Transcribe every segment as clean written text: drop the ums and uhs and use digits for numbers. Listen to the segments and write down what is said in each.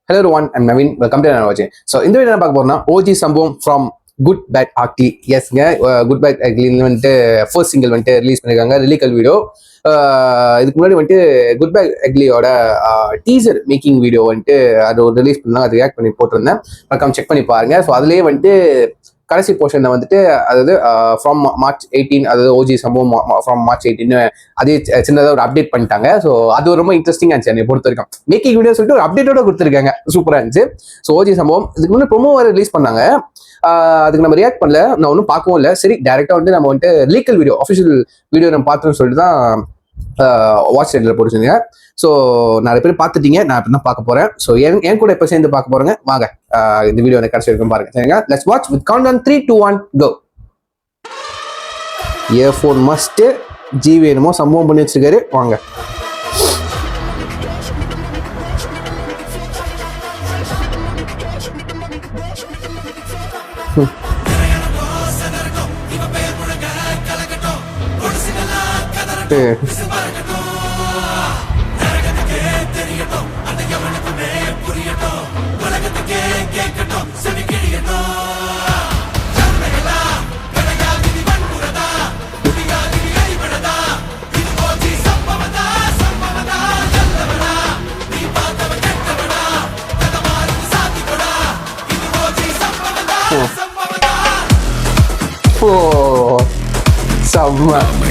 Hello everyone, I'm Naveen. Welcome to another watching. So இந்த video என்ன பார்க்க போறோம்னா OG சம்பவம் from குட் பேட் அக்லி. எஸ்ங்க, குட் பேட் அக்லின்னு வந்துட்டு ஃபர்ஸ்ட் சிங்கிள் வந்துட்டு ரிலீஸ் பண்ணிருக்காங்க, லிரிக்கல் வீடியோ. இதுக்கு முன்னாடி வந்துட்டு குட் பேட் அக்லியோட டீசர் மேக்கிங் வீடியோ வந்துட்டு அது ஒரு ரிலீஸ் பண்ணாங்க, அது ரியாக்ட் பண்ணி போட்டிருந்தேன். மறக்காம செக் பண்ணி பாருங்க. ஸோ அதுலேயே வந்துட்டு கடைசி போர்ஷனில் வந்துட்டு அதாவது ஃப்ரம் மார்ச் 18, அதாவது ஓஜி சம்பவம் ஃப்ரம் மார்ச் 18 அதே சின்னதாக ஒரு அப்டேட் பண்ணிட்டாங்க. ஸோ அது ரொம்ப இன்ட்ரெஸ்டிங்காக இருந்துச்சு என்னை பொறுத்த வரைக்கும். மேக்கிங் வீடியோ சொல்லிட்டு ஒரு அப்டேட்டோட கொடுத்துருக்காங்க, சூப்பராக இருந்துச்சு. ஸோ ஓஜி சம்பவம் இதுக்கு முன்னாடி ப்ரோமோ வேறு ரிலீஸ் பண்ணாங்க, அதுக்கு நம்ம ரியாக்ட் பண்ணல, நான் ஒன்றும் பார்க்கவும் இல்லை. சரி, டேரெக்டாக வந்துட்டு நம்ம வந்துட்டு லீக்கல் வீடியோ, அஃபிஷியல் வீடியோ நம்ம பார்த்தோம்னு சொல்லிட்டு தான் வாட்ச் சைடில் போட்டுருந்தீங்க. ஸோ நிறைய பேர் பார்த்துட்டீங்க, நான் இப்போ தான் பார்க்க போகிறேன். ஸோ என் கூட இப்போ சேர்ந்து பார்க்க போகிறேங்க. வாங்க இந்த வீடியோ எனக்கு கடைசி வரைக்கும் பாருங்க, சரிங்க? Let's watch with count on 3, 2, 1 go. Earphone must, GV என்னமோ சம்பவம் பண்ணி வச்சிருக்காரு, வாங்க.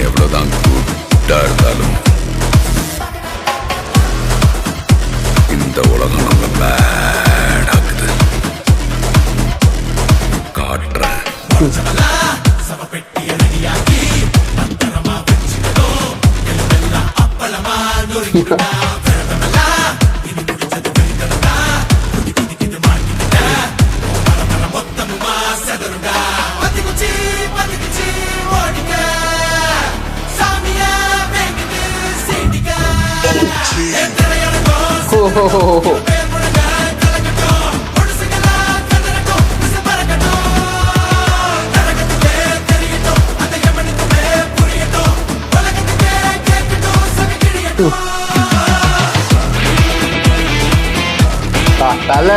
எவ்வளவுதான் கூட்டா இருந்தாலும் இந்த உலகம் நம்ம பேடாக்குது. காட்டுறேன் தலை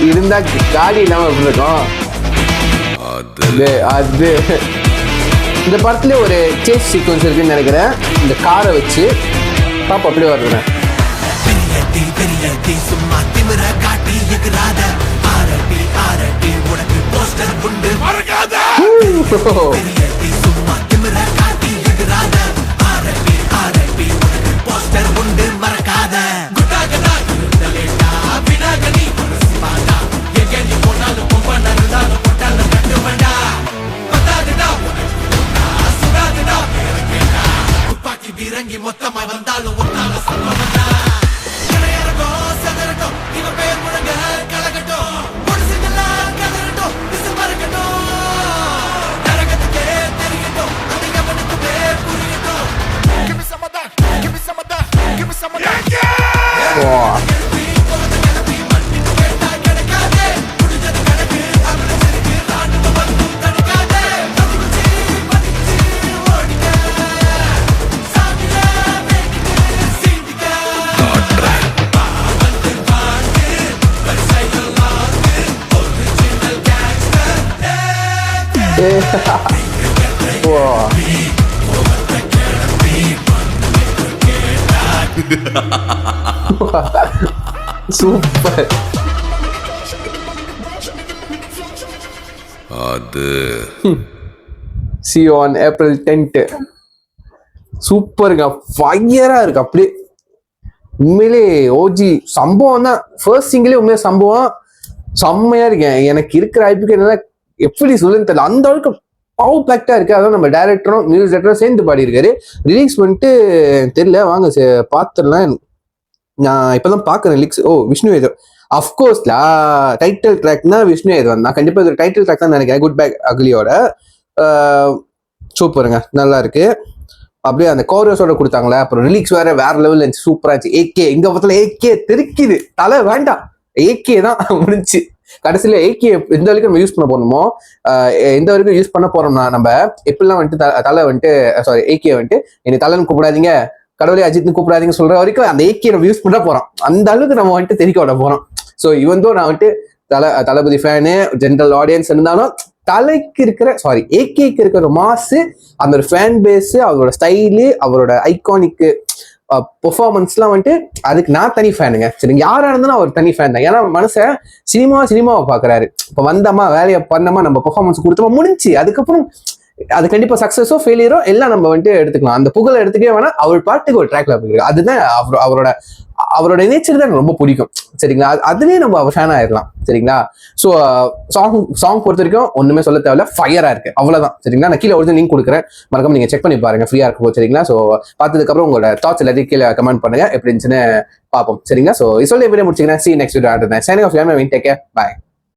இருந்தா காடி இல்லாம எப்படி இருக்கும்? அது இந்த படத்துல ஒரு சேஸ் சீக்வன்ஸ் இருக்குன்னு நினைக்கிறேன். இந்த காரை வச்சு பாப்பா அப்படியே வருதுறேன். மொத்தமாய் வந்தாலும் சூப்பர். அது see you on April 10th. சூப்பருங்க, ஃபயரா இருக்கு அப்படியே. உண்மையிலே ஓஜி சம்பவம் தான், ஃபர்ஸ்ட் சிங்கிளே உண்மையா சம்பவம் செம்மையா இருக்கேன். எனக்கு இருக்கிற ஐப்புக்கு என்னன்னா எப்படி சொல்லுன்னு தெரியல, அந்த அளவுக்கு பவர் பேக்டா இருக்கு. அதான் நம்ம டைரக்டரும் மியூசிக் டைரக்டரும் சேர்ந்து பாடி இருக்காரு. ரிலீஸ் பண்ணிட்டு தெரியல, வாங்க பார்த்துடலாம். நான் இப்பதான் பாக்குறேன் லிரிக்ஸ். ஓ, விஷ்ணு வேதம் அஃப்கோர்ஸ்ல டைட்டில் ட்ராக்னா விஷ்ணு வேதம் தான். கண்டிப்பா இது டைட்டில் ட்ராக் தான் நினைக்கிறேன், குட் பேட் அக்லியோட. சூப்பருங்க, நல்லா இருக்கு. அப்படியே அந்த கோரஸோட கொடுத்தாங்களே, அப்புறம் ரிலீக்ஸ் வேற லெவல் இருந்துச்சு, சூப்பரா இருந்துச்சு. ஏகே எங்க பக்கத்துல ஏகே தெரிக்குது, தலை வேண்டாம், ஏகே தான் முடிஞ்சு. கடைசியில ஏகே எந்த வரைக்கும் நம்ம யூஸ் பண்ண போறோமோ, எந்த வரைக்கும் யூஸ் பண்ண போறோம்னா நம்ம எப்படிலாம் வந்துட்டு தலை வந்துட்டு சாரி ஏகே வந்துட்டு என்னை தலைன்னு கூப்பிடாதீங்க, கடவுளே அஜித்னு கூப்பிடாதீங்க சொல்ற வரைக்கும் அந்த ஏகே நம்ம யூஸ் பண்ண போறோம். அந்த அளவுக்கு நம்ம வந்துட்டு தெரிவிக்க விட போறோம். ஸோ இவன் தான் நான் வந்துட்டு தளபதி ஃபேனு ஜென்ரல் ஆடியன்ஸ் இருந்தாலும் ஏகேக்கு இருக்கிற மாசு, அந்த ஒரு ஃபேன் பேஸ், அவரோட ஸ்டைலு, அவரோட ஐகானிக் பெர்ஃபார்மன்ஸ்லாம் வந்துட்டு அதுக்கு நான் தனி ஃபேனுங்க. சரிங்க, யாரா இருந்தாலும் அவர் தனி ஃபேன் தான். ஏன்னா மனுஷன் சினிமாவை பாக்குறாரு. இப்போ வந்தோமா, வேலையை பண்ணோமா, நம்ம பெர்ஃபார்மன்ஸ் கொடுத்தோமா, முடிஞ்சு. அதுக்கப்புறம் அது கண்டிப்பா சக்சஸோ ஃபெயிலியரோ எல்லாம் நம்ம வந்துட்டு எடுத்துக்கலாம். அந்த புகழை எடுத்துக்கவே வேணா, அவர் பாட்டுக்கு ஒரு ட்ராக்ல போயிருக்கு. அதுதான் அவரோட நேச்சர் தான் எனக்கு ரொம்ப பிடிக்கும். சரிங்களா, அதுலயே நம்ம அவர் ஃபேன் ஆயிடலாம். சரிங்களா, ஸோ சாங் பொறுத்த வரைக்கும் ஒண்ணுமே சொல்ல தேவையில்ல, ஃபயரா இருக்கு, அவ்வளவுதான். சரிங்களா, நான் கீழே ஒரிஜினல் லிங்க் கொடுக்குறேன், மறக்காம நீங்க செக் பண்ணி பாருங்க, ஃப்ரீயா இருக்கும். சரிங்களா, ஸோ பார்த்ததுக்கு அப்புறம் உங்களோட தாட்ஸ் எல்லாத்தையும் கீழே கமெண்ட் பண்ணுங்க, எப்படி இருந்துச்சுன்னு பார்ப்போம். சரிங்களா, ஸோ இதோட வீடியோ முடிச்சுக்கிறேன். See you next video. Signing off, take care, bye.